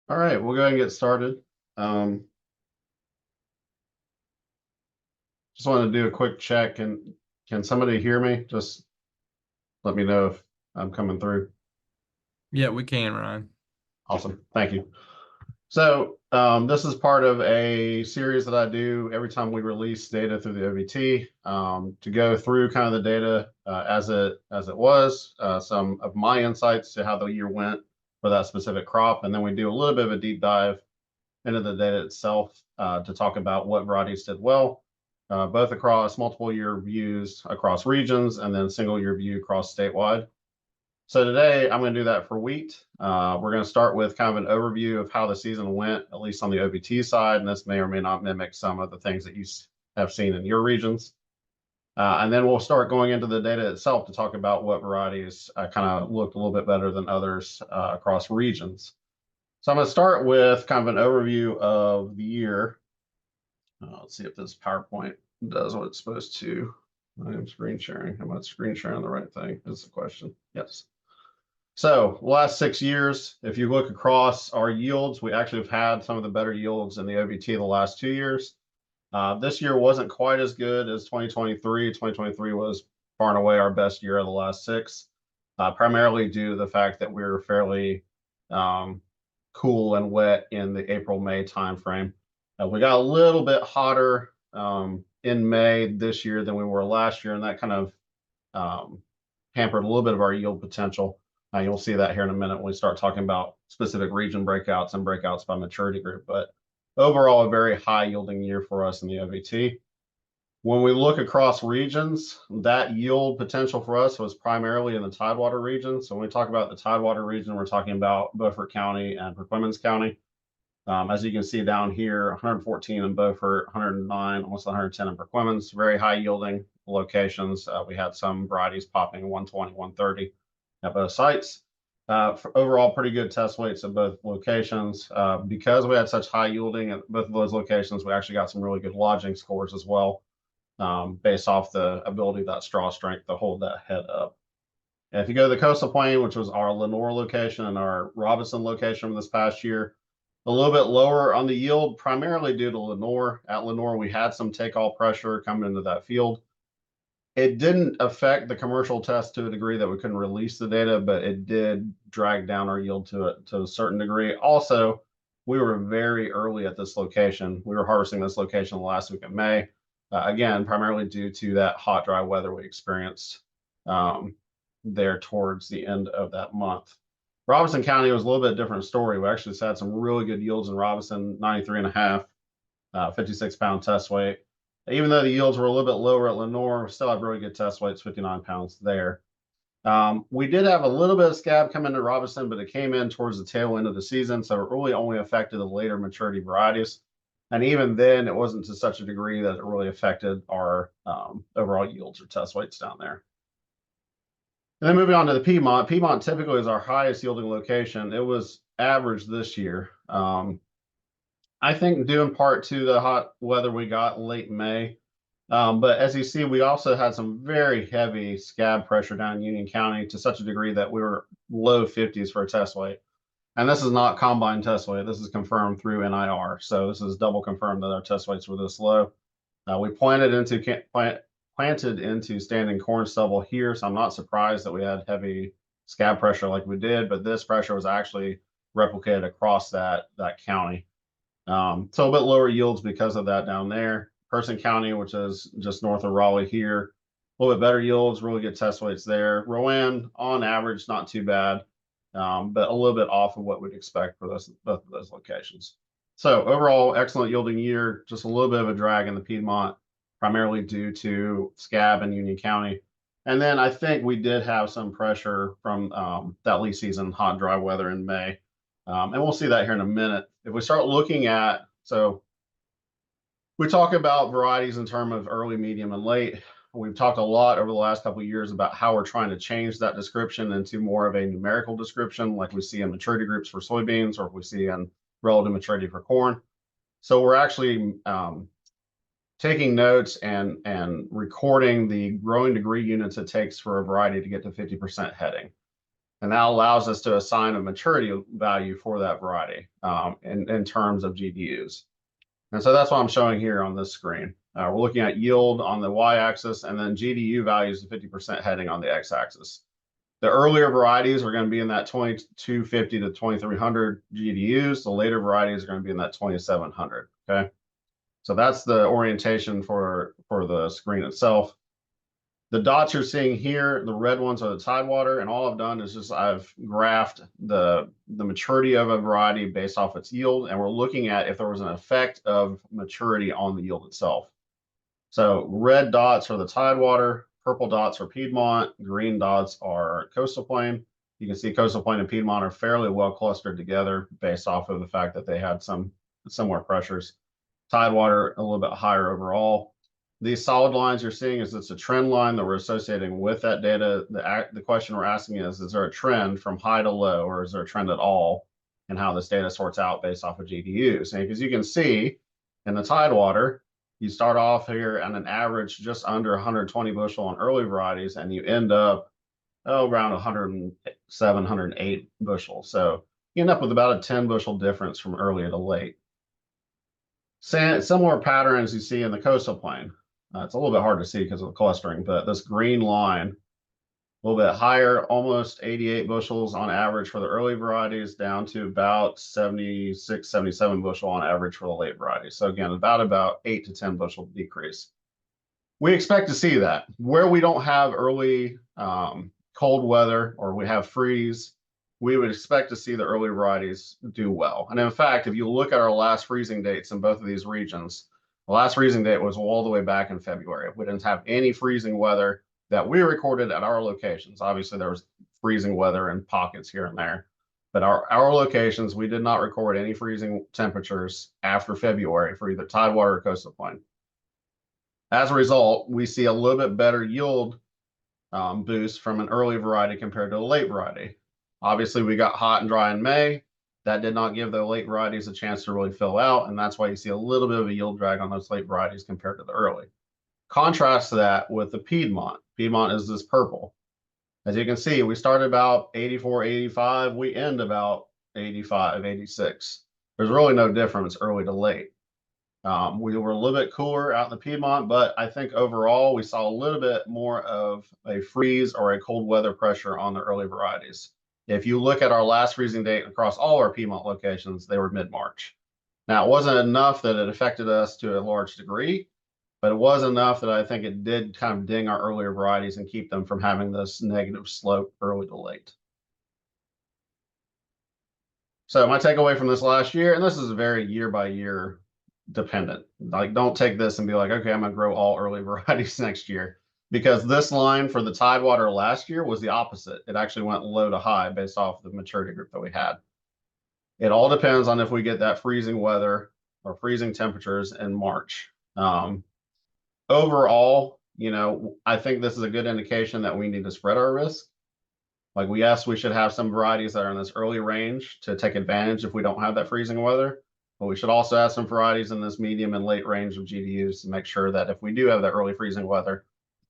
All right, we'll go ahead and get started. Just want to do a quick check, and can somebody hear me? Just let me know if I'm coming through. Yeah, we can, Ryan. Awesome, thank you. So this is part of a series that I do every time we release data through the OVT to go through kind of the data as it was, some of my insights to how the year went for that specific crop, and then we do a little bit of a deep dive into the data itself to talk about what varieties did well, both across multiple year views across regions and then single year view across statewide. So today I'm going to do that for wheat. We're going to start with kind of an overview of how the season went, at least on the OVT side, and this may or may not mimic some of the things that you have seen in your regions. And then we'll start going into the data itself to talk about what varieties kind of looked a little bit better than others across regions. So I'm going to start with kind of an overview of the year. Let's see if this PowerPoint does what it's supposed to. I am screen sharing. Am I screen sharing the right thing? Is the question. Yes. So last 6 years, if you look across our yields, we actually have had some of the better yields in the OVT the last 2 years. This year wasn't quite as good as 2023. 2023 was far and away our best year of the last 6, primarily due to the fact that we were fairly cool and wet in the April-May timeframe. We got a little bit hotter in May this year than we were last year, and that kind of hampered a little bit of our yield potential. You'll see that here in a minute when we start talking about specific region breakouts and breakouts by maturity group. But overall, a very high yielding year for us in the OVT. When we look across regions, that yield potential for us was primarily in the Tidewater region. So when we talk about the Tidewater region, we're talking about Beaufort County and Perquimans County. As you can see down here, 114 in Beaufort, 109, almost 110 in Perquimans, very high yielding locations. We had some varieties popping 120, 130 at both sites. Overall, pretty good test weights at both locations. Because we had such high yielding at both of those locations, we actually got some really good lodging scores as well, based off the ability of that straw strength to hold that head up. And if you go to the Coastal Plain, which was our Lenore location and our Robinson location from this past year, a little bit lower on the yield, primarily due to Lenore. At Lenore, we had some take-all pressure coming into that field. It didn't affect the commercial test to a degree that we couldn't release the data, but it did drag down our yield to a certain degree. Also, we were very early at this location. We were harvesting this location the last week of May, again, primarily due to that hot, dry weather we experienced there towards the end of that month. Robinson County was a little bit different story. We actually had some really good yields in Robinson, 93 and a half, 56-pound test weight. Even though the yields were a little bit lower at Lenore, we still have really good test weights, 59 pounds there. We did have a little bit of scab come into Robinson, but it came in towards the tail end of the season, so it really only affected the later maturity varieties. And even then, it wasn't to such a degree that it really affected our overall yields or test weights down there. And then moving on to the Piedmont. Piedmont typically is our highest yielding location. It was average this year. I think due in part to the hot weather we got late May. But as you see, we also had some very heavy scab pressure down in Union County to such a degree that we were low 50s for a test weight. And this is not combine test weight. This is confirmed through NIR. So this is double confirmed that our test weights were this low. We planted into standing corn stubble here, so I'm not surprised that we had heavy scab pressure like we did, but this pressure was actually replicated across that county. So a bit lower yields because of that down there. Person County, which is just north of Raleigh here, a little bit better yields, really good test weights there. Rowan, on average, not too bad, but a little bit off of what we'd expect for both of those locations. So overall, excellent yielding year, just a little bit of a drag in the Piedmont, primarily due to scab in Union County. And then I think we did have some pressure from that late season hot, dry weather in May. And we'll see that here in a minute. If we start looking at, so we talk about varieties in terms of early, medium, and late. We've talked a lot over the last couple of years about how we're trying to change that description into more of a numerical description, like we see in maturity groups for soybeans, or if we see in relative maturity for corn. So we're actually taking notes and recording the growing degree units it takes for a variety to get to 50% heading. And that allows us to assign a maturity value for that variety in terms of GDUs. And so that's what I'm showing here on this screen. We're looking at yield on the y-axis and then GDU values of 50% heading on the x-axis. The earlier varieties are going to be in that 2250 to 2300 GDUs. The later varieties are going to be in that 2700. Okay, so that's the orientation for the screen itself. The dots you're seeing here, the red ones are the Tidewater, and all I've done is just I've graphed the maturity of a variety based off its yield, and we're looking at if there was an effect of maturity on the yield itself. So red dots are the Tidewater, purple dots are Piedmont, green dots are Coastal Plain. You can see Coastal Plain and Piedmont are fairly well clustered together based off of the fact that they had some similar pressures. Tidewater a little bit higher overall. These solid lines you're seeing is it's a trend line that we're associating with that data. The question we're asking is there a trend from high to low, or is there a trend at all, and how this data sorts out based off of GDUs? And because you can see in the Tidewater, you start off here at an average just under 120 bushel on early varieties, and you end up around 107, 108 bushel. So you end up with about a 10 bushel difference from early to late. Similar patterns you see in the Coastal Plain. It's a little bit hard to see because of the clustering, but this green line, a little bit higher, almost 88 bushels on average for the early varieties, down to about 76, 77 bushel on average for the late varieties. So again, about 8 to 10 bushel decrease. We expect to see that. Where we don't have early cold weather or we have freeze, we would expect to see the early varieties do well. And in fact, if you look at our last freezing dates in both of these regions, the last freezing date was all the way back in February. We didn't have any freezing weather that we recorded at our locations. Obviously, there was freezing weather in pockets here and there, but our locations, we did not record any freezing temperatures after February for either Tidewater or Coastal Plain. As a result, we see a little bit better yield boost from an early variety compared to a late variety. Obviously, we got hot and dry in May. That did not give the late varieties a chance to really fill out, and that's why you see a little bit of a yield drag on those late varieties compared to the early. Contrast that with the Piedmont. Piedmont is this purple. As you can see, we started about 84, 85. We end about 85, 86. There's really no difference early to late. We were a little bit cooler out in the Piedmont, but I think overall we saw a little bit more of a freeze or a cold weather pressure on the early varieties. If you look at our last freezing date across all our Piedmont locations, they were mid-March. Now, it wasn't enough that it affected us to a large degree, but it was enough that I think it did kind of ding our earlier varieties and keep them from having this negative slope early to late. So my takeaway from this last year, and this is very year by year dependent. Like, don't take this and be like, okay, I'm gonna grow all early varieties next year, because this line for the Tidewater last year was the opposite. It actually went low to high based off the maturity group that we had. It all depends on if we get that freezing weather or freezing temperatures in March. Overall, I think this is a good indication that we need to spread our risk. Like, yes, we should have some varieties that are in this early range to take advantage if we don't have that freezing weather. But we should also have some varieties in this medium and late range of GDUs to make sure that if we do have that early freezing weather,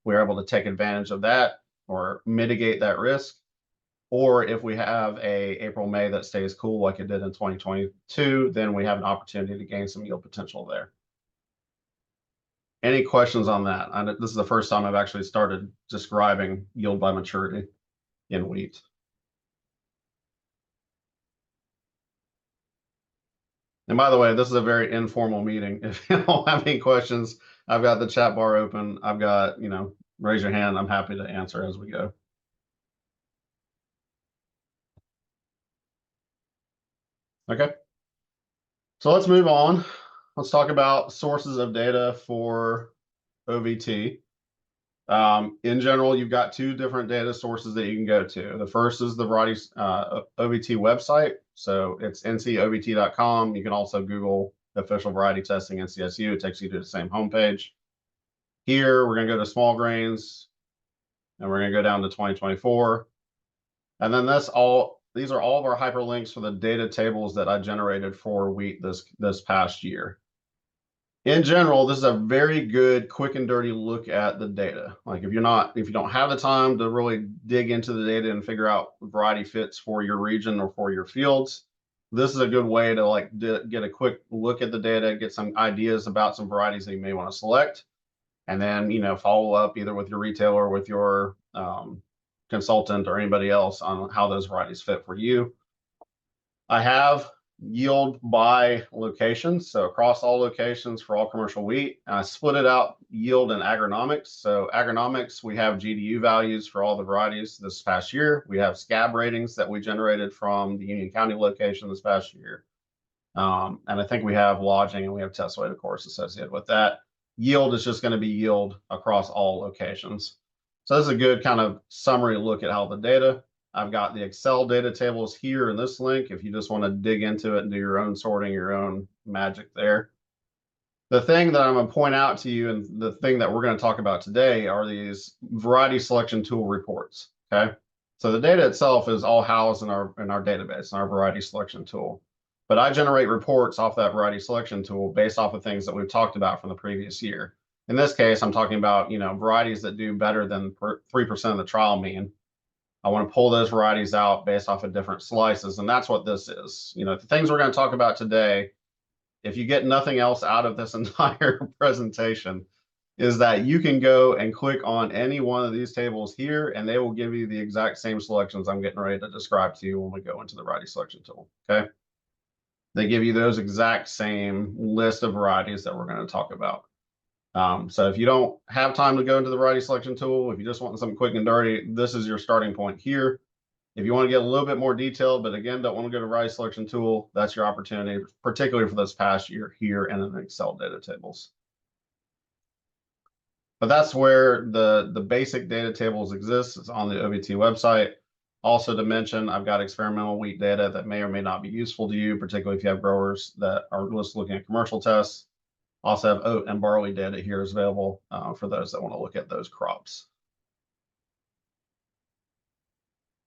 we're able to take advantage of that or mitigate that risk. Or if we have a April, May that stays cool like it did in 2022, then we have an opportunity to gain some yield potential there. Any questions on that? This is the first time I've actually started describing yield by maturity in wheat. And by the way, this is a very informal meeting. If you don't have any questions, I've got the chat bar open. I've got, raise your hand. I'm happy to answer as we go. Okay. So let's move on. Let's talk about sources of data for OVT. In general, you've got two different data sources that you can go to. The first is the varieties OVT website. So it's ncovt.com. You can also Google official variety testing NCSU. It takes you to the same homepage. Here, we're going to go to small grains, and we're going to go down to 2024. And then these are all of our hyperlinks for the data tables that I generated for wheat this past year. in general, this is a very good, quick and dirty look at the data. Like if you don't have the time to really dig into the data and figure out variety fits for your region or for your fields, this is a good way to like get a quick look at the data, get some ideas about some varieties that you may want to select, and then follow up either with your retailer or with your consultant or anybody else on how those varieties fit for you. I have yield by location, so across all locations for all commercial wheat. And I split it out yield and agronomics. So agronomics, we have GDU values for all the varieties this past year. We have scab ratings that we generated from the Union County location this past year. And I think we have lodging and we have test weight, of course, associated with that. Yield is just going to be yield across all locations. So this is a good kind of summary look at how the data. I've got the Excel data tables here in this link if you just want to dig into it and do your own sorting, your own magic there. The thing that I'm going to point out to you and the thing that we're going to talk about today are these variety selection tool reports. Okay. So the data itself is all housed in our database, in our variety selection tool. But I generate reports off that variety selection tool based off of things that we've talked about from the previous year. In this case, I'm talking about, varieties that do better than 3% of the trial mean. I want to pull those varieties out based off of different slices, and that's what this is. The things we're going to talk about today, if you get nothing else out of this entire presentation, is that you can go and click on any one of these tables here, and they will give you the exact same selections I'm getting ready to describe to you when we go into the variety selection tool, okay? They give you those exact same list of varieties that we're going to talk about. So if you don't have time to go into the variety selection tool, if you just want something quick and dirty, this is your starting point here. If you want to get a little bit more detailed, but again, don't want to go to variety selection tool, that's your opportunity, particularly for this past year here in the Excel data tables. But that's where the basic data tables exist. It's on the OVT website. Also to mention, I've got experimental wheat data that may or may not be useful to you, particularly if you have growers that are just looking at commercial tests. Also have oat and barley data here is available for those that want to look at those crops.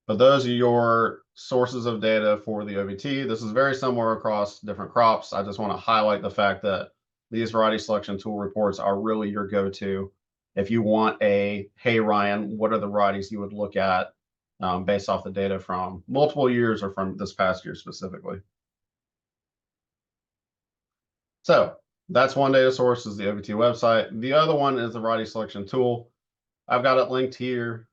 But those are your sources of data for the OVT. This is very similar across different crops. I just want to highlight the fact that these variety selection tool reports are really your go-to if you want a, hey, Ryan, what are the varieties you would look at based off the data from multiple years or from this past year specifically. So that's one data source, is the OVT website. The other one is the variety selection tool. I've got it linked here.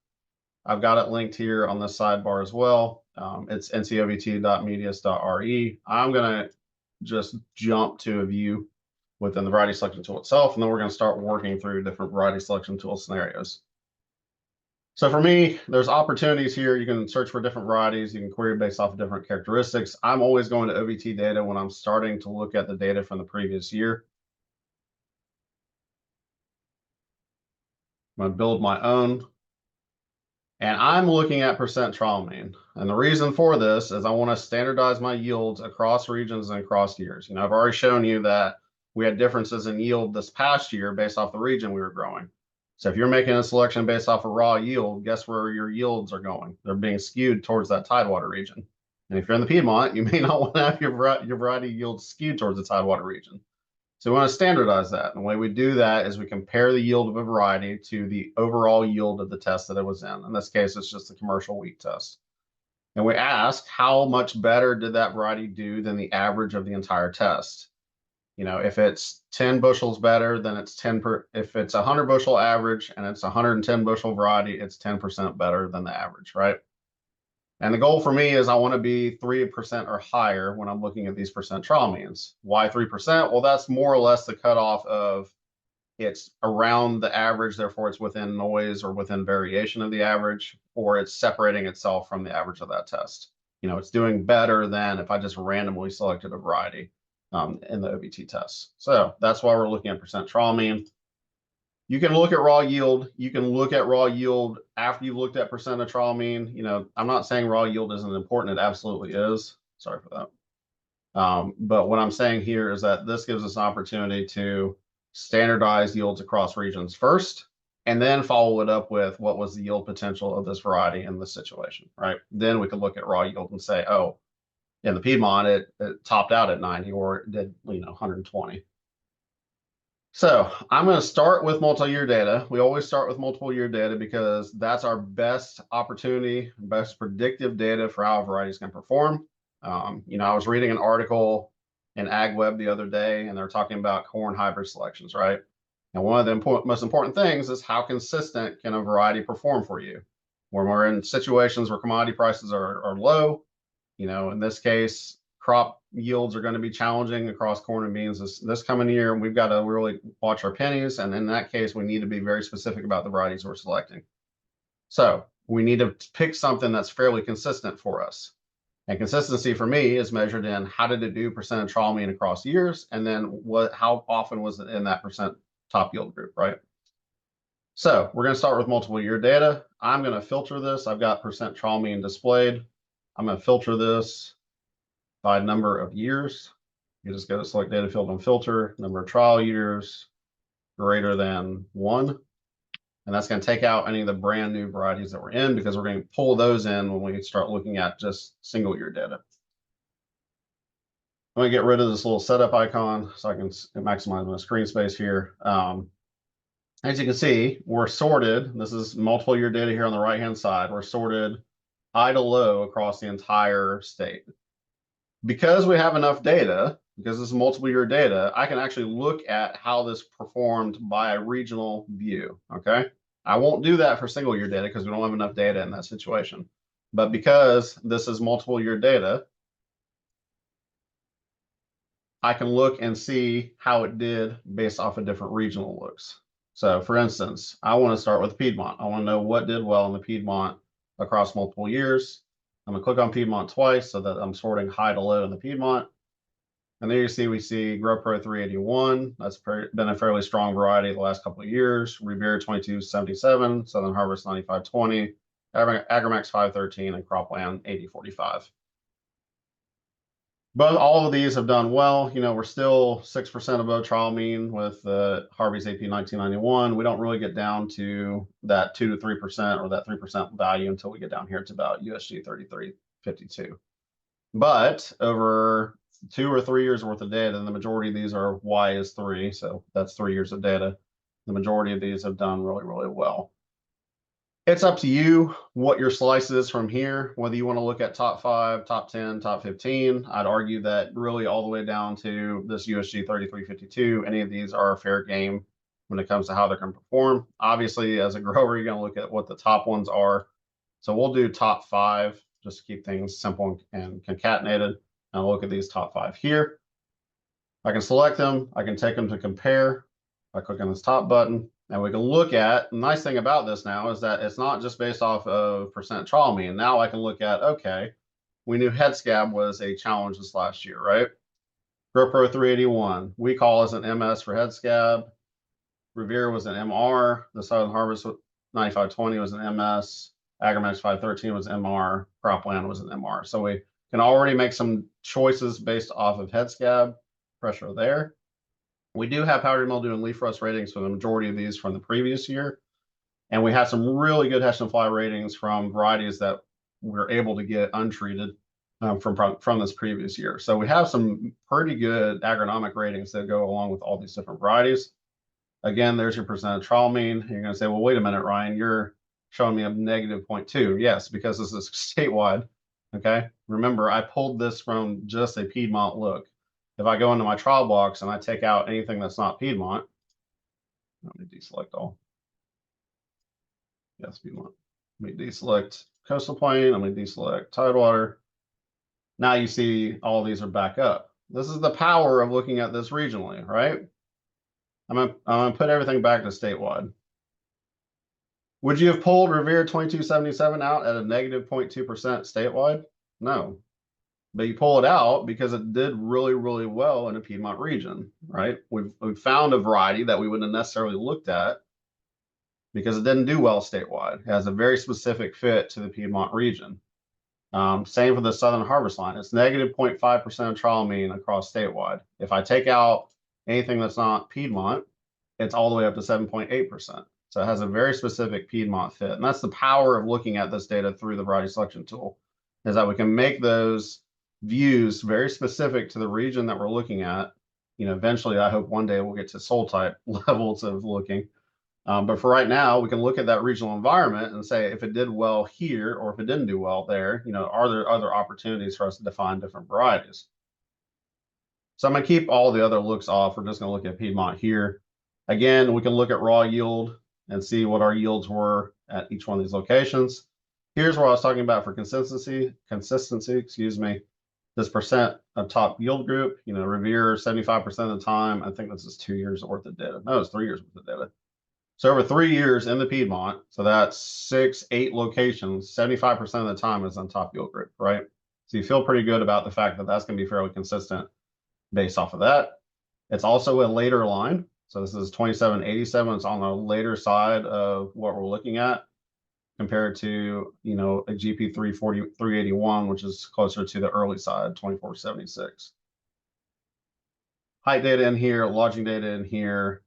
I've got it linked here on the sidebar as well. It's ncovt.medius.re. I'm going to just jump to a view within the variety selection tool itself, and then we're going to start working through different variety selection tool scenarios. So for me, there's opportunities here. You can search for different varieties. You can query based off of different characteristics. I'm always going to OVT data when I'm starting to look at the data from the previous year. I'm going to build my own. And I'm looking at percent trial mean. And the reason for this is I want to standardize my yields across regions and across years. I've already shown you that we had differences in yield this past year based off the region we were growing. So if you're making a selection based off of raw yield, guess where your yields are going? They're being skewed towards that Tidewater region. And if you're in the Piedmont, you may not want to have your variety yields skewed towards the Tidewater region. So we want to standardize that. And the way we do that is we compare the yield of a variety to the overall yield of the test that it was in. In this case, it's just the commercial wheat test. And we ask, how much better did that variety do than the average of the entire test? If it's 10 bushels better, then it's 10 per, if it's 100 bushel average and it's 110 bushel variety, it's 10% better than the average, right? And the goal for me is I want to be 3% or higher when I'm looking at these percent trial means. Why 3%? Well, that's more or less the cutoff of it's around the average, therefore it's within noise or within variation of the average, or it's separating itself from the average of that test. It's doing better than if I just randomly selected a variety in the OVT test. So that's why we're looking at percent trial mean. You can look at raw yield. You can look at raw yield after you've looked at percent of trial mean. I'm not saying raw yield isn't important. It absolutely is. Sorry for that. But what I'm saying here is that this gives us an opportunity to standardize yields across regions first, and then follow it up with what was the yield potential of this variety in this situation, right? Then we could look at raw yield and say, oh, in the Piedmont, it topped out at 90, or it did, 120. So I'm going to start with multi-year data. We always start with multiple year data because that's our best opportunity, best predictive data for how a variety is going to perform. I was reading an article in AgWeb the other day, and they're talking about corn hybrid selections, right? And one of the most important things is how consistent can a variety perform for you? When we're in situations where commodity prices are low, in this case, crop yields are going to be challenging across corn and beans this coming year. We've got to really watch our pennies. And in that case, we need to be very specific about the varieties we're selecting. So we need to pick something that's fairly consistent for us. And consistency for me is measured in how did it do percent trial mean across years, and then how often was it in that percent top yield group, right? So we're going to start with multiple year data. I'm going to filter this. I've got percent trial mean displayed. I'm going to filter this by number of years. You just go to select data field and filter, number of trial years greater than 1. And that's going to take out any of the brand new varieties that we're in, because we're going to pull those in when we start looking at just single year data. I'm going to get rid of this little setup icon so I can maximize my screen space here. As you can see, we're sorted. This is multiple year data here on the right-hand side. We're sorted high to low across the entire state. Because we have enough data, because this is multiple year data, I can actually look at how this performed by a regional view, okay? I won't do that for single year data because we don't have enough data in that situation. But because this is multiple year data, I can look and see how it did based off of different regional looks. So for instance, I want to start with Piedmont. I want to know what did well in the Piedmont across multiple years. I'm going to click on Piedmont twice so that I'm sorting high to low in the Piedmont. And there you see, we see GrowPro 381. That's been a fairly strong variety the last couple of years. Revere 2277, Southern Harvest 9520, Agramax 513, and Cropland 8045. But all of these have done well. We're still 6% above trial mean with Harvey's AP 1991. We don't really get down to that 2 to 3% or that 3% value until we get down here to about USG 3352. But over 2 or 3 years worth of data, and the majority of these are Y is 3, so that's 3 years of data. The majority of these have done really, really well. It's up to you what your slice is from here, whether you want to look at top 5, top 10, top 15. I'd argue that really all the way down to this USG 3352, any of these are fair game when it comes to how they're going to perform. Obviously, as a grower, you're going to look at what the top ones are. So we'll do top 5 just to keep things simple and concatenated. And I'll look at these top 5 here. I can select them. I can take them to compare by clicking this top button. And we can look at, the nice thing about this now is that it's not just based off of percent trial mean. Now I can look at, okay, we knew head scab was a challenge this last year, right? GrowPro 381, we call as an MS for head scab. Revere was an MR. The Southern Harvest 9520 was an MS. Agramax 513 was MR. Cropland was an MR. So we can already make some choices based off of head scab pressure there. We do have powdery mildew and leaf rust ratings for the majority of these from the previous year. And we have some really good Hessian fly ratings from varieties that we're able to get untreated from this previous year. So we have some pretty good agronomic ratings that go along with all these different varieties. Again, there's your percent trial mean. You're going to say, well, wait a minute, Ryan, you're showing me a negative 0.2. Yes, because this is statewide. Okay. Remember, I pulled this from just a Piedmont look. If I go into my trial box and I take out anything that's not Piedmont, let me deselect all. Yes, Piedmont. Let me deselect coastal plain. I'm going to deselect Tidewater. Now you see all these are back up. This is the power of looking at this regionally, right? I'm going to put everything back to statewide. Would you have pulled Revere 2277 out at a negative 0.2% statewide? No. But you pull it out because it did really, really well in the Piedmont region, right? We've found a variety that we wouldn't have necessarily looked at because it didn't do well statewide. It has a very specific fit to the Piedmont region. Same for the Southern Harvest line. It's negative 0.5% of trial mean across statewide. If I take out anything that's not Piedmont, it's all the way up to 7.8%. So it has a very specific Piedmont fit. And that's the power of looking at this data through the variety selection tool, is that we can make those views very specific to the region that we're looking at eventually I hope one day we'll get to soil type levels of looking. But for right now, we can look at that regional environment and say if it did well here or if it didn't do well there, are there other opportunities for us to define different varieties? So I'm going to keep all the other looks off. We're just going to look at Piedmont here. Again, we can look at raw yield and see what our yields were at each one of these locations. Here's where I was talking about for consistency, excuse me, this percent of top yield group, Revere 75% of the time. I think this is 2 years worth of data. No, it's 3 years worth of data. So over 3 years in the Piedmont, so that's 6, 8 locations, 75% of the time is on top yield group, right? So you feel pretty good about the fact that that's going to be fairly consistent based off of that. It's also a later line. So this is 2787. It's on the later side of what we're looking at compared to, a GP 381, which is closer to the early side, 2476. Height data in here, lodging data in here.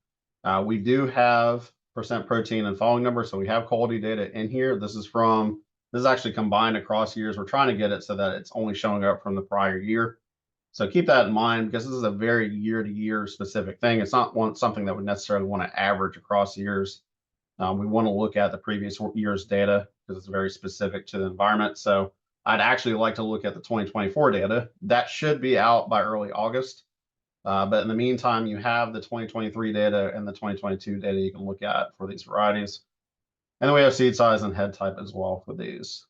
We do have percent protein and falling number. So we have quality data in here. This is actually combined across years. We're trying to get it so that it's only showing up from the prior year. So keep that in mind because this is a very year-to-year specific thing. It's not something that we necessarily want to average across years. We want to look at the previous year's data because it's very specific to the environment. So I'd actually like to look at the 2024 data. That should be out by early August. But in the meantime, you have the 2023 data and the 2022 data you can look at for these varieties. And then we have seed size and head type as well for these.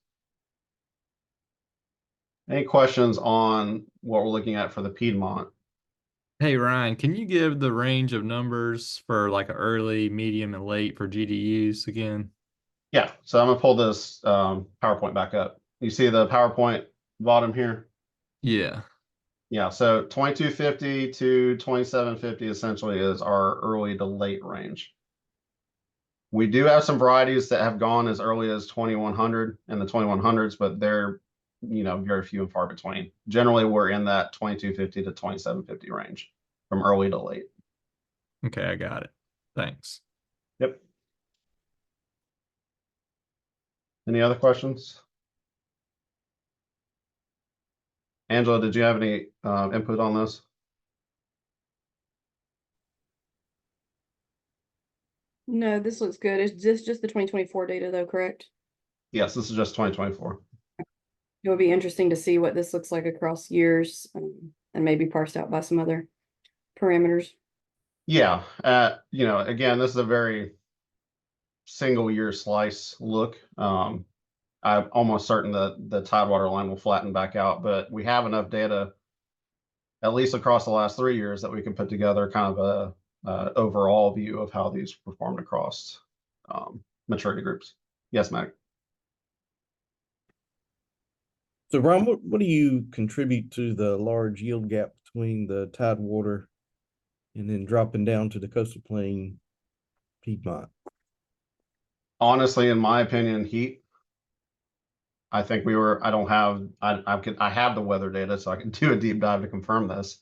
Any questions on what we're looking at for the Piedmont? Hey, Ryan, can you give the range of numbers for like early, medium, and late for GDUs again? Yeah, so I'm gonna pull this PowerPoint back up. You see the PowerPoint bottom here? Yeah. Yeah, so 2250 to 2750 essentially is our early to late range. We do have some varieties that have gone as early as 2100 and the 2100s, but they're, very few and far between. Generally, we're in that 2250 to 2750 range from early to late. Okay, I got it. Thanks. Yep. Any other questions? Angela, did you have any input on this? No, this looks good. Is this just the 2024 data though, correct? Yes, this is just 2024. It would be interesting to see what this looks like across years and maybe parsed out by some other parameters. Yeah, again, this is a very single year slice look. I'm almost certain that the Tidewater line will flatten back out, but we have enough data, at least across the last 3 years, that we can put together kind of a overall view of how these performed across maturity groups. Yes, Mac. So, Ron, what do you contribute to the large yield gap between the Tidewater and then dropping down to the coastal plain Piedmont? Honestly, in my opinion, heat. I think I have the weather data, so I can do a deep dive to confirm this.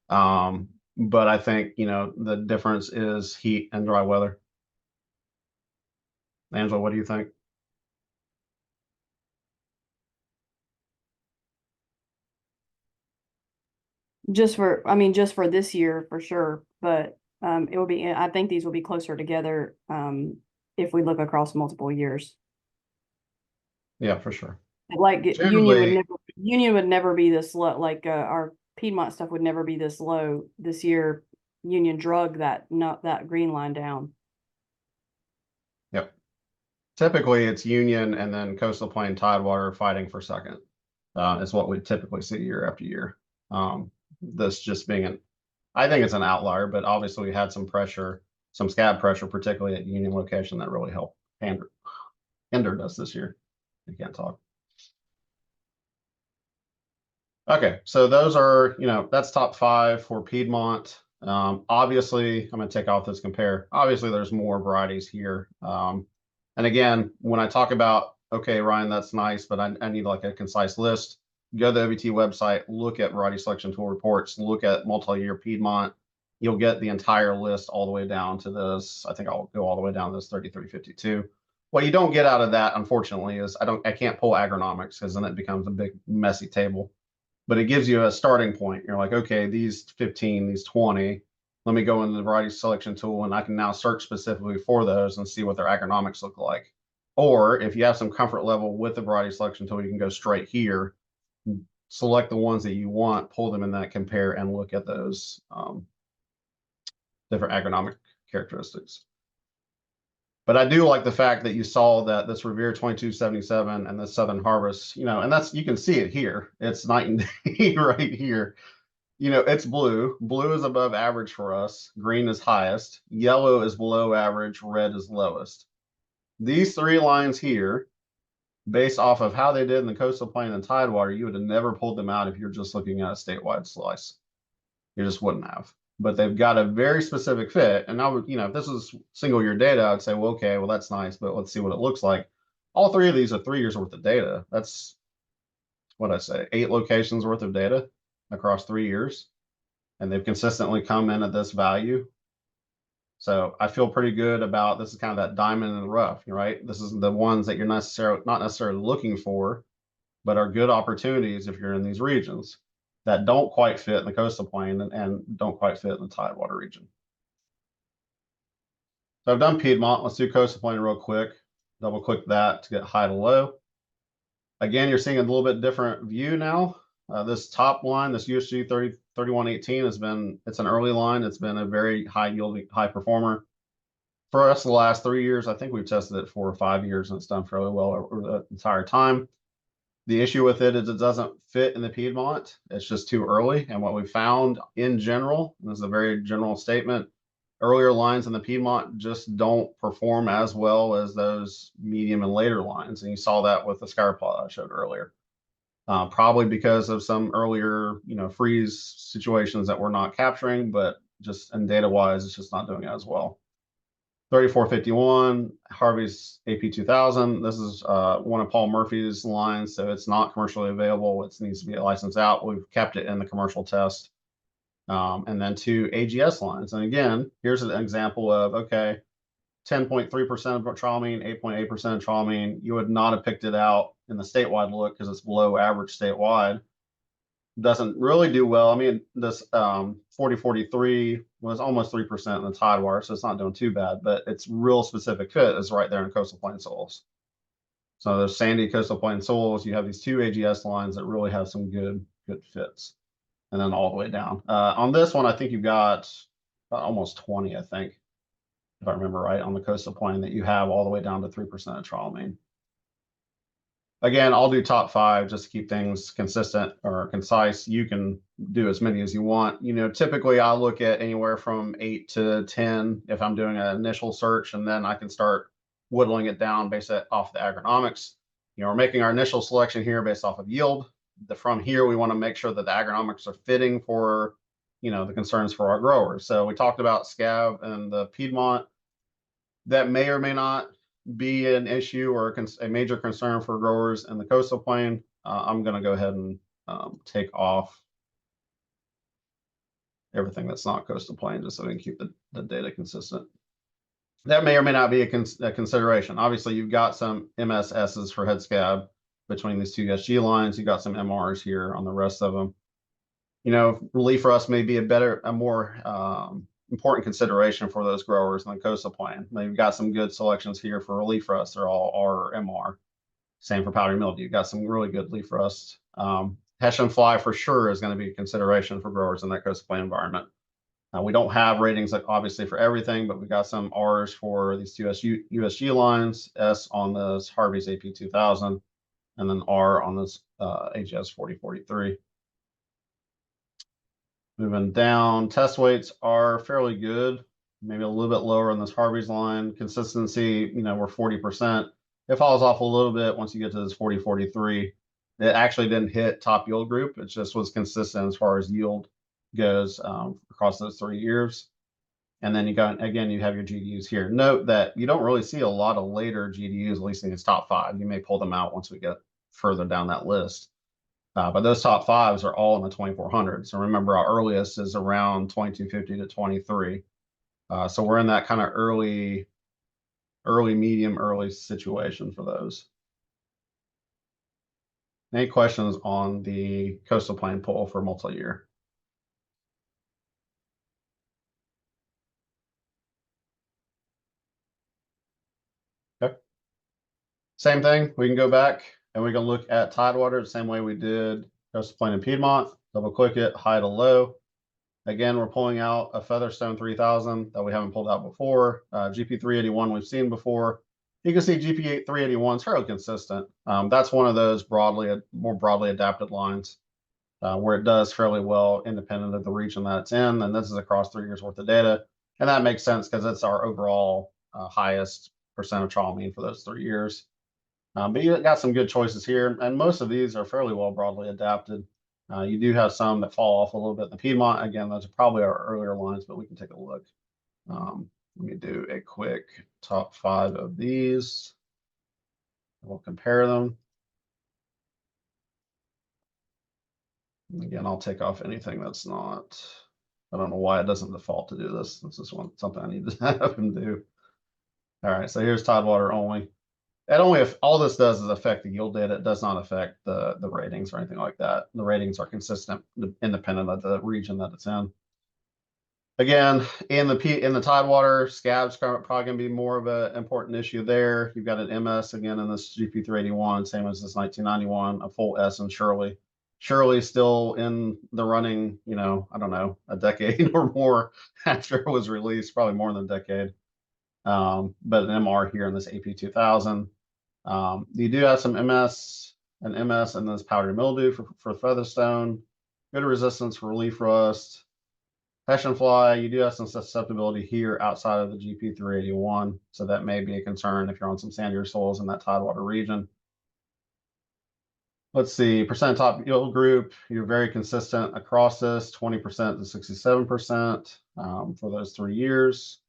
But I think, the difference is heat and dry weather. Angela, what do you think? Just for this year for sure, but I think these will be closer together if we look across multiple years. Yeah, for sure. Like Generally, Union would never be this low. Like our Piedmont stuff would never be this low this year. Union drug that green line down. Yep. Typically, it's Union and then Coastal Plain Tidewater fighting for second. Is what we typically see year after year. This just being I think it's an outlier, but obviously we had some pressure, some scab pressure, particularly at Union location that really helped hindered us this year. I can't talk. Okay, so those are, that's top 5 for Piedmont. Obviously, I'm going to take off this compare. Obviously, there's more varieties here. And again, when I talk about, okay, Ryan, that's nice, but I need like a concise list. Go to the OVT website, look at variety selection tool reports, look at multi-year Piedmont. You'll get the entire list all the way down to this. I think I'll go all the way down to this 3352. What you don't get out of that, unfortunately, is I can't pull agronomics because then it becomes a big messy table. but it gives you a starting point. You're like, okay, these 15, these 20, let me go into the variety selection tool and I can now search specifically for those and see what their agronomics look like. Or if you have some comfort level with the variety selection tool, you can go straight here, select the ones that you want, pull them in that compare, and look at those different agronomic characteristics. But I do like the fact that you saw that this Revere 2277 and this Southern Harvest, and that's, you can see it here. It's night and day right here. It's blue. Blue is above average for us. Green is highest. Yellow is below average. Red is lowest. These three lines here, based off of how they did in the coastal plain and Tidewater, you would have never pulled them out if you're just looking at a statewide slice. You just wouldn't have. But they've got a very specific fit. And now, if this is single year data, I'd say, well, okay, well, that's nice, but let's see what it looks like. All three of these are 3 years worth of data. That's what I say, 8 locations worth of data across 3 years. And they've consistently come in at this value. So I feel pretty good about, this is kind of that diamond in the rough, right? This is the ones that you're not necessarily looking for, but are good opportunities if you're in these regions that don't quite fit in the coastal plain and don't quite fit in the Tidewater region. So I've done Piedmont. Let's do coastal plain real quick. Double click that to get high to low. Again, you're seeing a little bit different view now. This top line, this USG 3118 it's an early line. It's been a very high yielding, high performer. For us, the last 3 years, I think we've tested it 4 or 5 years, and it's done fairly well over the entire time. The issue with it is it doesn't fit in the Piedmont. It's just too early. And what we found in general, and this is a very general statement, earlier lines in the Piedmont just don't perform as well as those medium and later lines. And you saw that with the scatter plot I showed earlier. Probably because of some earlier, freeze situations that we're not capturing, but just in data wise, it's just not doing as well. 3451, Harvey's AP 2000. This is one of Paul Murphy's lines, so it's not commercially available. It needs to be licensed out. We've kept it in the commercial test. And then 2 AGS lines. And again, here's an example of, okay, 10.3% of trial mean, 8.8% of trial mean. You would not have picked it out in the statewide look because it's below average statewide. Doesn't really do well. I mean, this 4043 was almost 3% in the Tidewater, so it's not doing too bad, but its real specific fit is right there in coastal plain soils. So those sandy coastal plain soils, you have these 2 AGS lines that really have some good fits. And then all the way down. On this one, I think you've got almost 20, I think, if I remember right, on the coastal plain that you have all the way down to 3% of trial mean. Again, I'll do top 5 just to keep things consistent or concise. You can do as many as you want. Typically I look at anywhere from 8 to 10 if I'm doing an initial search, and then I can start whittling it down based off the agronomics. We're making our initial selection here based off of yield. From here, we want to make sure that the agronomics are fitting for, the concerns for our growers. So we talked about scav and the Piedmont. That may or may not be an issue or a major concern for growers in the coastal plain. I'm going to go ahead and take off everything that's not coastal plain just so we can keep the data consistent. That may or may not be a consideration. Obviously, you've got some MSSs for head scab between these 2 SG lines. You got some MRs here on the rest of them. Relief rust may be a more important consideration for those growers in the coastal plain. They've got some good selections here for relief rust. They're all R or MR. Same for powdery mildew. You've got some really good leaf rust. Hessian fly for sure is going to be a consideration for growers in that coastal plain environment. We don't have ratings obviously for everything, but we've got some R's for these 2 USG lines, S on this Harvey's AP 2000, and then R on this AGS 4043. Moving down, test weights are fairly good, maybe a little bit lower on this Harvey's line. Consistency, we're 40%. It falls off a little bit once you get to this 4043. It actually didn't hit top yield group. It just was consistent as far as yield goes across those 3 years. And then you have your GDUs here. Note that you don't really see a lot of later GDUs, at least in these top 5. You may pull them out once we get further down that list. But those top 5s are all in the 2400. So remember, our earliest is around 2250 to 23. So we're in that kind of early medium, early situation for those. Any questions on the coastal plain poll for multi-year? Okay. Same thing. We can go back and we can look at Tidewater the same way we did coastal plain and Piedmont. Double click it, high to low. Again, we're pulling out a Featherstone 3000 that we haven't pulled out before. GP 381 we've seen before. You can see GP 381 is fairly consistent. That's one of those more broadly adapted lines where it does fairly well independent of the region that it's in. And this is across 3 years worth of data. And that makes sense because it's our overall highest percent of trial mean for those 3 years. But you got some good choices here. And most of these are fairly well broadly adapted. You do have some that fall off a little bit in the Piedmont. Again, those are probably our earlier lines, but we can take a look. Let me do a quick top 5 of these. We'll compare them. Again, I'll take off anything that's not, I don't know why it doesn't default to do this. This is something I need to have him do. All right, so here's Tidewater only. And only if all this does is affect the yield data, it does not affect the ratings or anything like that. The ratings are consistent, independent of the region that it's in. Again, in the Tidewater, scab's probably going to be more of an important issue there. You've got an MS again in this GP381, same as this 1991, a full S in Shirley. Shirley still in the running, you know, I don't know, a decade or more after it was released, probably more than a decade. But an MR here in this AP2000. You do have some MS and this powdery mildew for Featherstone. Good resistance for leaf rust. Passion fly, you do have some susceptibility here outside of the GP381, so that may be a concern if you're on some sandier soils in that Tidewater region. Let's see, percent top yield group, you're very consistent across this, 20% to 67% for those 3 years.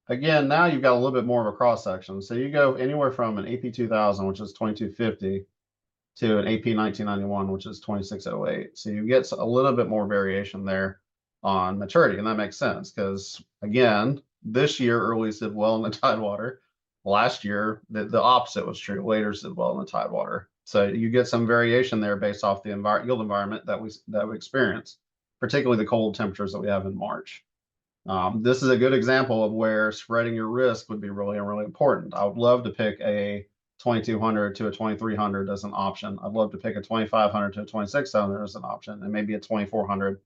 Again, now you've got a little bit more of a cross section. So you go anywhere from an AP2000, which is 2250, to an AP1991, which is 2608. So you get a little bit more variation there on maturity, and that makes sense because, again, this year earlies did well in the Tidewater. Last year, the opposite was true. Laters did well in the Tidewater. So you get some variation there based off the yield environment that we experience, particularly the cold temperatures that we have in March. This is a good example of where spreading your risk would be really important. I would love to pick a 2200 to a 2300 as an option. I'd love to pick a 2500 to a 2600 as an option, and maybe a 2400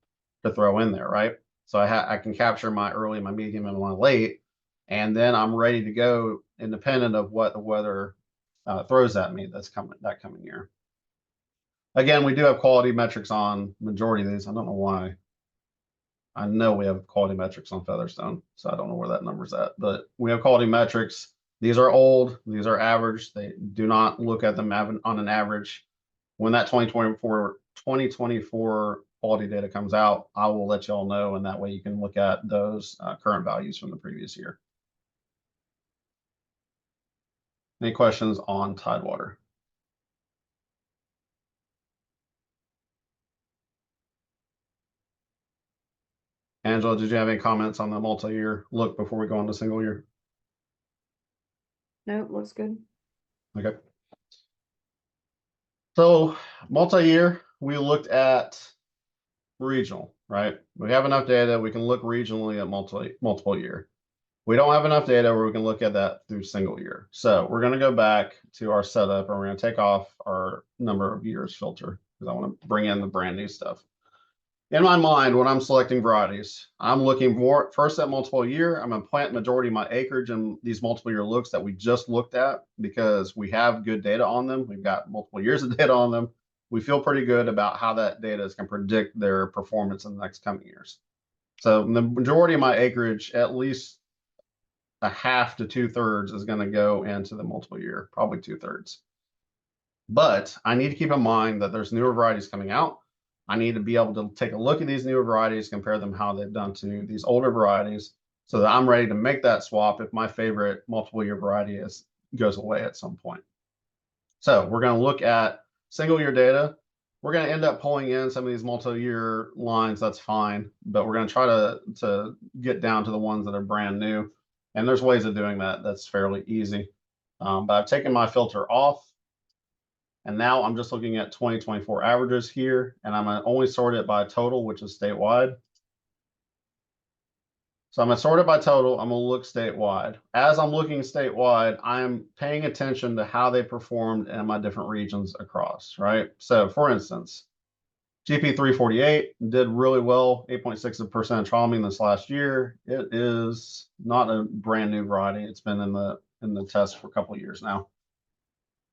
to throw in there, right? So I can capture my early, my medium, and my late, and then I'm ready to go independent of what the weather throws at me that coming year. Again, we do have quality metrics on majority of these. I don't know why. I know we have quality metrics on Featherstone, so I don't know where that number's at, but we have quality metrics. These are old, these are average. They do not look at them on an average. When that 2024 quality data comes out, I will let you all know, and that way you can look at those current values from the previous year. Any questions on Tidewater? Angela, did you have any comments on the multi-year look before we go on to single year? Nope, looks good. Okay. So multi-year, we looked at regional, right? We have enough data. We can look regionally at multiple year. We don't have enough data where we can look at that through single year. So we're going to go back to our setup and we're going to take off our number of years filter because I want to bring in the brand new stuff. In my mind, when I'm selecting varieties, I'm looking more first at multiple year. I'm going to plant majority of my acreage in these multiple year looks that we just looked at because we have good data on them. We've got multiple years of data on them. We feel pretty good about how that data is going to predict their performance in the next coming years. So the majority of my acreage, at least a half to 2/3 is going to go into the multiple year, probably 2/3. But I need to keep in mind that there's newer varieties coming out. I need to be able to take a look at these newer varieties, compare them how they've done to these older varieties, so that I'm ready to make that swap if my favorite multiple year variety goes away at some point. So we're going to look at single year data. We're going to end up pulling in some of these multi-year lines. That's fine, but we're going to try to get down to the ones that are brand new. And there's ways of doing that. That's fairly easy. But I've taken my filter off. And now I'm just looking at 2024 averages here, and I'm gonna only sort it by total, which is statewide. So I'm gonna sort it by total. I'm gonna look statewide. As I'm looking statewide, I'm paying attention to how they performed in my different regions across, right? So for instance, GP 348 did really well, 8.6% trial mean this last year. It is not a brand new variety. It's been in the test for a couple of years now.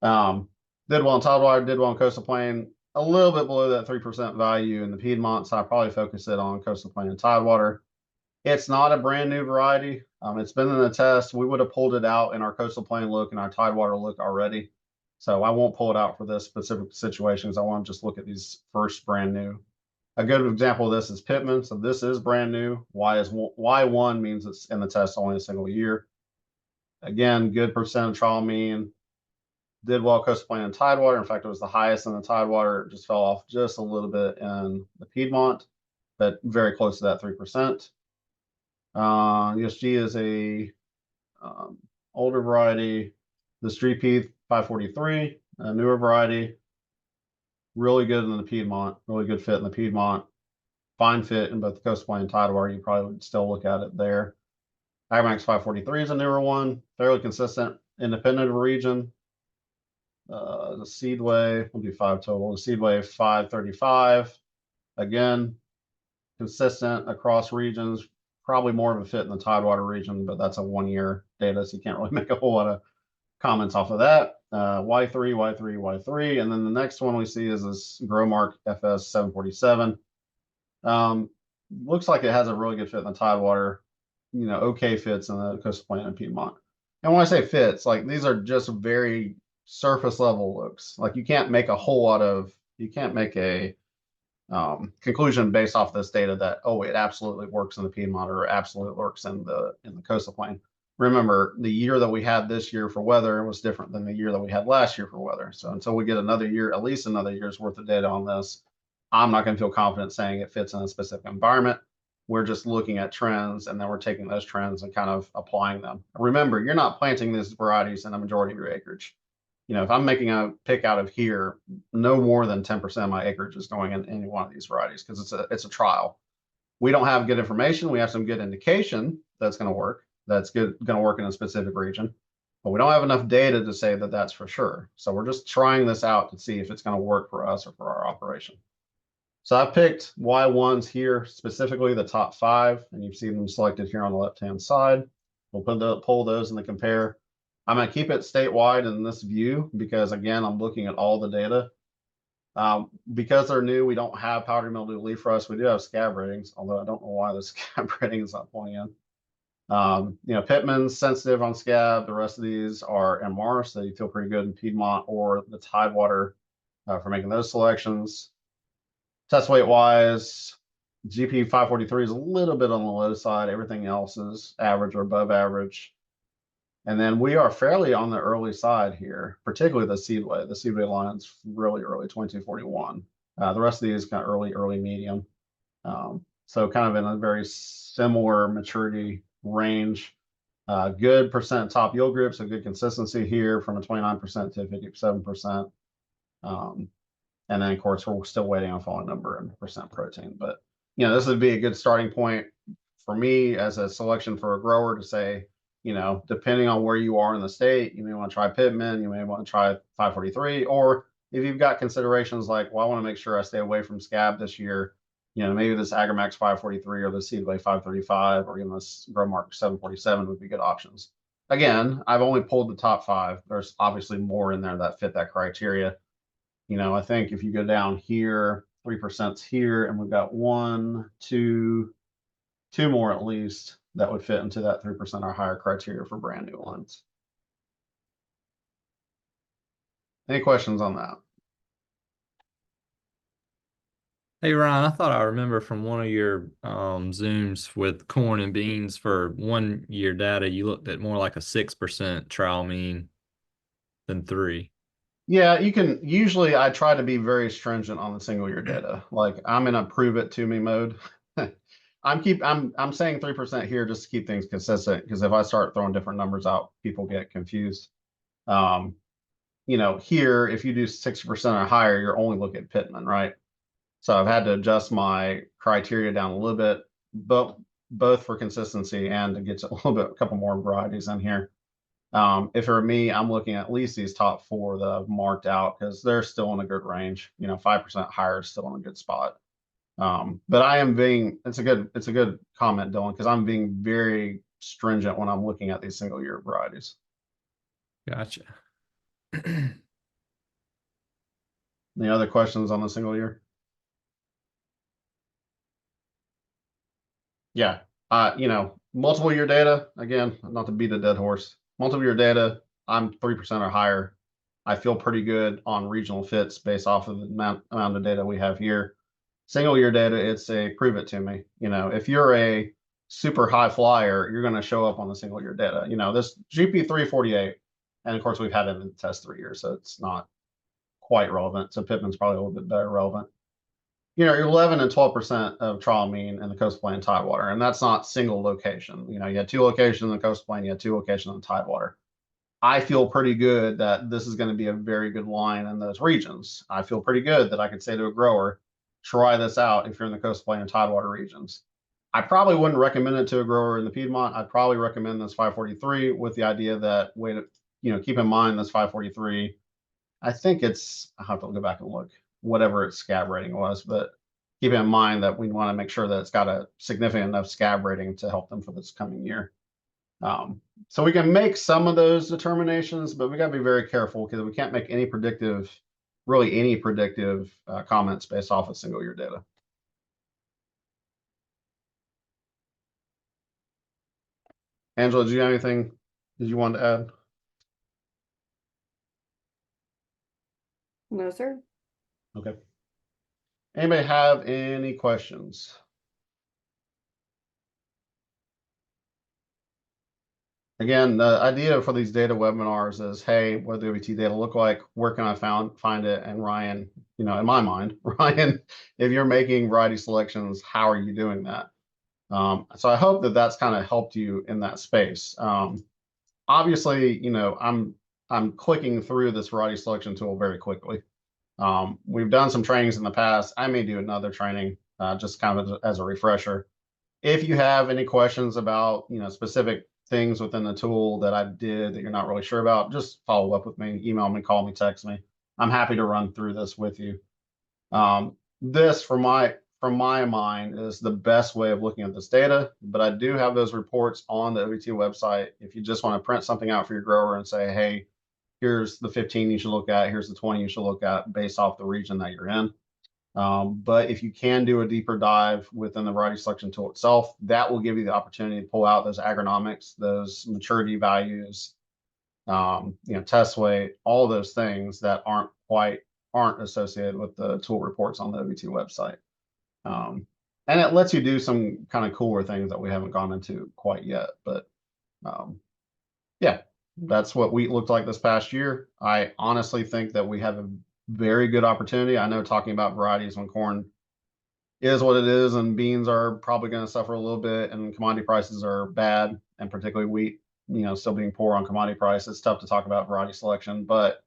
Did well in Tidewater, did well in Coastal Plain, a little bit below that 3% value in the Piedmont, so I probably focus it on Coastal Plain and Tidewater. It's not a brand new variety. It's been in the test. We would have pulled it out in our Coastal Plain look and our Tidewater look already. So I won't pull it out for this specific situation because I want to just look at these first brand new. A good example of this is Pittman. So this is brand new. Y1 means it's in the test only a single year. Again, good percent trial mean. Did well Coastal Plain and Tidewater. In fact, it was the highest in the Tidewater. It just fell off just a little bit in the Piedmont, but very close to that 3%. USG is a older variety. The GP 543, a newer variety. Really good in the Piedmont. Really good fit in the Piedmont. Fine fit in both the Coastal Plain and Tidewater. You probably would still look at it there. AgMax 543 is a newer one. Fairly consistent, independent of region. The Seedway, we'll do 5 total. The Seedway 535, again, consistent across regions, probably more of a fit in the Tidewater region, but that's a 1-year data, so you can't really make a whole lot of comments off of that. Y3, Y3, Y3, and then the next one we see is this Growmark FS 747. Looks like it has a really good fit in the Tidewater, okay fits in the Coastal Plain and Piedmont. And when I say fits, like these are just very surface level looks. Like you can't make a conclusion based off this data that, oh, it absolutely works in the Piedmont or absolutely works in the Coastal Plain. Remember, the year that we had this year for weather was different than the year that we had last year for weather. So until we get another year, at least another year's worth of data on this, I'm not going to feel confident saying it fits in a specific environment. We're just looking at trends, and then we're taking those trends and kind of applying them. Remember, you're not planting these varieties in a majority of your acreage. If I'm making a pick out of here, no more than 10% of my acreage is going in any one of these varieties because it's a trial. We don't have good information. We have some good indication that's going to work. That's going to work in a specific region, but we don't have enough data to say that that's for sure. So we're just trying this out to see if it's going to work for us or for our operation. So I picked Y1s here, specifically the top 5, and you've seen them selected here on the left-hand side. We'll pull those in the compare. I'm going to keep it statewide in this view because, again, I'm looking at all the data. Because they're new, we don't have powdery mildew leaf rust. We do have scab ratings, although I don't know why the scab rating is not pulling in. Pittman's sensitive on scab. The rest of these are MR, so you feel pretty good in Piedmont or the Tidewater for making those selections. Test weight wise, GP 543 is a little bit on the low side. Everything else is average or above average. And then we are fairly on the early side here, particularly the Seedway. The Seedway line's really early, 2241. The rest of these kind of early medium. So kind of in a very similar maturity range. Good percent top yield group, so good consistency here from a 29% to 57%. And then, of course, we're still waiting on falling number and percent protein. But, this would be a good starting point for me as a selection for a grower to say, depending on where you are in the state, you may want to try Pittman, you may want to try 543, or if you've got considerations like, well, I want to make sure I stay away from scab this year, maybe this AgriMax 543 or the Seedway 535 or even this Growmark 747 would be good options. Again, I've only pulled the top 5. There's obviously more in there that fit that criteria. I think if you go down here, 3%'s here, and we've got 2 more at least that would fit into that 3% or higher criteria for brand new ones. Any questions on that? Hey Ryan, I thought I remember from one of your Zooms with corn and beans for 1-year data, you looked at more like a 6% trial mean than 3. Yeah, you can usually I try to be very stringent on the single year data. Like I'm in a prove it to me mode. I'm saying 3% here just to keep things consistent because if I start throwing different numbers out, people get confused. you know, here, if you do 60% or higher, you're only looking at Pittman, right? So I've had to adjust my criteria down a little bit, but both for consistency and to get to a couple more varieties in here. If it were me, I'm looking at least these top 4 that I've marked out because they're still in a good range. You know, 5% higher is still in a good spot. But I am being, it's a good comment, Dylan, because I'm being very stringent when I'm looking at these single year varieties. Gotcha. Any other questions on the single year? Yeah. You know, multiple year data, again, not to beat a dead horse. Multiple year data, I'm 3% or higher. I feel pretty good on regional fits based off of the amount of data we have here. Single year data, it's a prove it to me. You know, if you're a super high flyer, you're going to show up on the single year data. You know, this GP 348, and of course we've had it in the test 3 years, so it's not quite relevant. So Pittman's probably a little bit better relevant. You know, you're 11 and 12% of trial mean in the Coastal Plain Tidewater, and that's not single location. You know, you had 2 locations in the Coastal Plain, you had 2 locations in the Tidewater. I feel pretty good that this is going to be a very good line in those regions. I feel pretty good that I could say to a grower, try this out if you're in the Coastal Plain and Tidewater regions. I probably wouldn't recommend it to a grower in the Piedmont. I'd probably recommend this 543 with the idea that, you know, keep in mind this 543. I think it's, I have to go back and look, whatever its scab rating was, but keep in mind that we want to make sure that it's got a significant enough scab rating to help them for this coming year. So we can make some of those determinations, but we got to be very careful because we can't make any predictive, really any predictive comments based off of single year data. Angela, do you have anything that you want to add? No, sir. Okay. Anybody have any questions? Again, the idea for these data webinars is, hey, what do OVT data look like? Where can I find it? And Ryan, you know, in my mind, Ryan, if you're making variety selections, how are you doing that? So I hope that that's kind of helped you in that space. Obviously, you know, I'm clicking through this variety selection tool very quickly. We've done some trainings in the past. I may do another training just kind of as a refresher. If you have any questions about, you know, specific things within the tool that I did that you're not really sure about, just follow up with me, email me, call me, text me. I'm happy to run through this with you. This, from my mind, is the best way of looking at this data, but I do have those reports on the OVT website. If you just want to print something out for your grower and say, hey, here's the 15 you should look at, here's the 20 you should look at based off the region that you're in. But if you can do a deeper dive within the variety selection tool itself, that will give you the opportunity to pull out those agronomics, those maturity values, you know, test weight, all those things that aren't associated with the tool reports on the OVT website. And it lets you do some kind of cooler things that we haven't gone into quite yet. But yeah, that's what wheat looked like this past year. I honestly think that we have a very good opportunity. I know talking about varieties when corn is what it is and beans are probably going to suffer a little bit and commodity prices are bad, and particularly wheat, you know, still being poor on commodity price, it's tough to talk about variety selection. But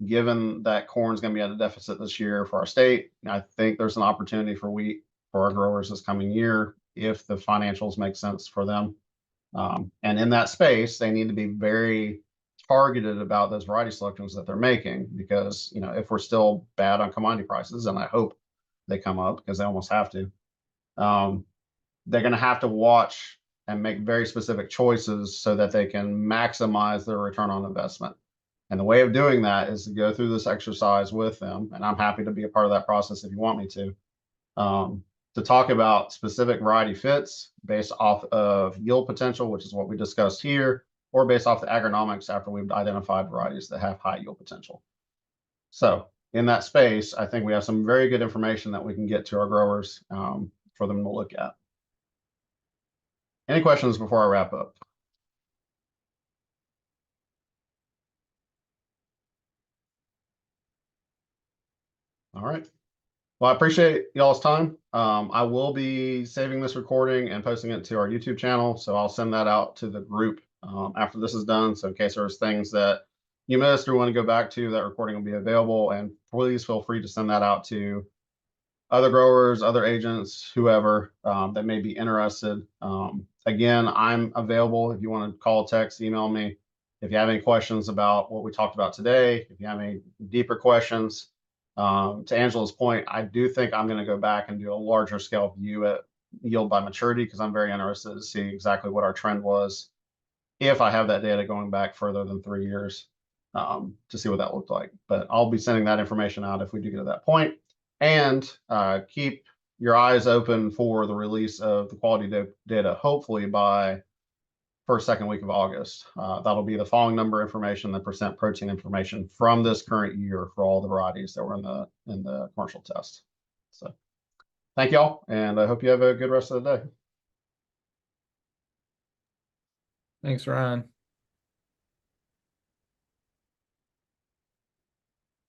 given that corn is going to be at a deficit this year for our state, I think there's an opportunity for wheat for our growers this coming year if the financials make sense for them. And in that space, they need to be very targeted about those variety selections that they're making, because, you know, if we're still bad on commodity prices, and I hope they come up because they almost have to, they're going to have to watch and make very specific choices so that they can maximize their return on investment. And the way of doing that is to go through this exercise with them. And I'm happy to be a part of that process if you want me to talk about specific variety fits based off of yield potential, which is what we discussed here, or based off the agronomics after we've identified varieties that have high yield potential. So in that space, I think we have some very good information that we can get to our growers for them to look at. Any questions before I wrap up? All right. Well, I appreciate y'all's time. I will be saving this recording and posting it to our YouTube channel. So I'll send that out to the group after this is done. So in case there's things that, you missed or want to go back to, that recording will be available, and please feel free to send that out to other growers, other agents, whoever that may be interested. Again, I'm available if you want to call, text, email me. If you have any questions about what we talked about today, if you have any deeper questions, to Angela's point, I do think I'm going to go back and do a larger scale view at yield by maturity, because I'm very interested to see exactly what our trend was if I have that data going back further than 3 years, to see what that looked like. But I'll be sending that information out if we do get to that point. And keep your eyes open for the release of the quality data, hopefully by first, second week of August. That'll be the falling number information, the percent protein information from this current year for all the varieties that were in the commercial test. So thank y'all, and I hope you have a good rest of the day. Thanks, Ryan.